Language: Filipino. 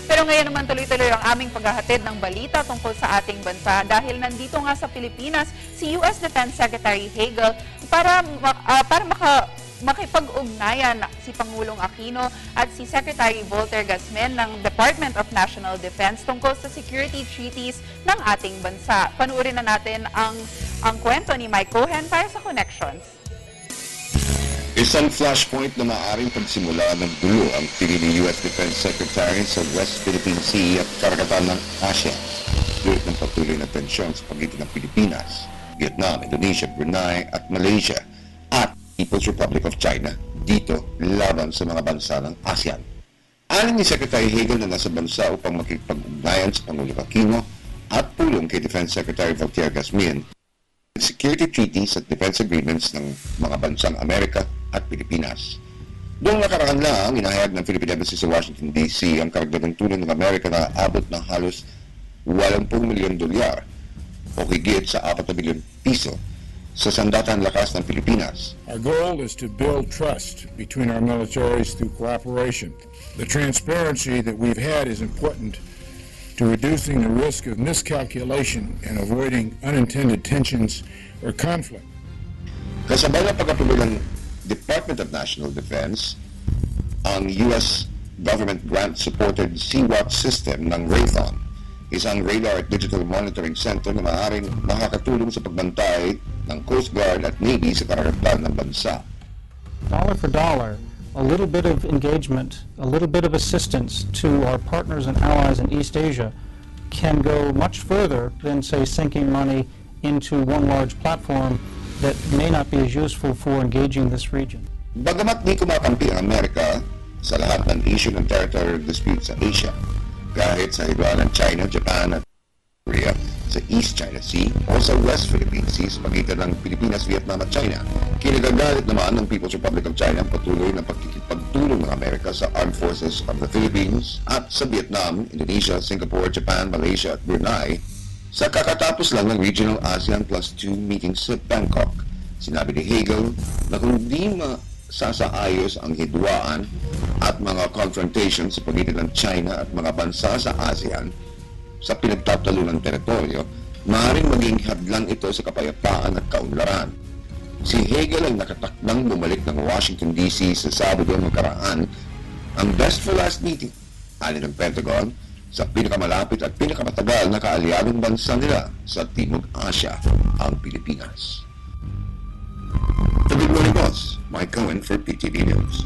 Pero ngayon naman tuloy-tuloy ang aming paghahatid ng balita tungkol sa ating bansa dahil nandito nga sa Pilipinas si US Defense Secretary Hagel para makipag-ugnayan si Pangulong Aquino at si Secretary Volter Gasmen ng Department of National Defense tungkol sa security treaties ng ating bansa. Panuorin na natin ang kwento ni Mike Cohen para sa Connections. Isang flashpoint na maaaring pagsimula ng dulo ang pili ni US Defense Secretary sa West Philippine Sea at karagatan ng Asia dulot ng patuloy na tensyon sa pagitan ng Pilipinas, Vietnam, Indonesia, Brunei at Malaysia at People's Republic of China dito laban sa mga bansa ng ASEAN. Ayon ni Secretary Hagel na nasa bansa upang makipag-ugnayan sa Pangulong Aquino at tulong kay Defense Secretary Volter Gasmen security treaties at defense agreements ng mga bansang Amerika at Pilipinas. Noong nakaraan lang, inahayag ng Philippine Embassy sa Washington, D.C. ang karagdagang tulong ng Amerika na abot ng halos 80 milyon dolyar o higit sa 4 milyon piso sa sandatan lakas ng Pilipinas. Our goal is to build trust between our militaries through cooperation. The transparency that we've had is important to reducing the risk of miscalculation and avoiding unintended tensions or conflict. Kasabay ng pag-aprubo ng Department of National Defense, ang U.S. government grant-supported CWAT system ng Raytheon, isang radar at digital monitoring center na maaaring makakatulong sa pagbantay ng Coast Guard at Navy sa karagatan ng bansa. Dollar for dollar, a little bit of engagement, a little bit of assistance to our partners and allies in East Asia can go much further than, say, sinking money into one large platform that may not be as useful for engaging this region. Bagamat di kumakampi ang Amerika sa lahat ng issue ng territorial dispute sa Asia, kahit sa hidwaan ng China, Japan at Korea, sa East China Sea o sa West Philippine Sea sa pagitan ng Pilipinas, Vietnam at China. Kinagagalit naman ng People's Republic of China ang patuloy na pagkikipagtulong ng Amerika sa Armed Forces of the Philippines at sa Vietnam, Indonesia, Singapore, Japan, Malaysia at Brunei sa kakatapos lang ng Regional ASEAN Plus 2 meeting sa Bangkok. Sinabi ni Hagel na kung di masasaayos ang hidwaan at mga confrontation sa pagitan ng China at mga bansa sa ASEAN sa pinagtatalo ng teritoryo, maaaring maging hadlang ito sa kapayapaan at kaunlaran. Si Hagel ay nakatakdang bumalik ng Washington, D.C. sa Sabado nakaraan ang best for last meeting, alin ng Pentagon, sa pinakamalapit at pinakamatagal na kaalyadong bansa nila sa Timog Asya, ang Pilipinas. The Good Morning Boss, Mike Cohen for PTV News.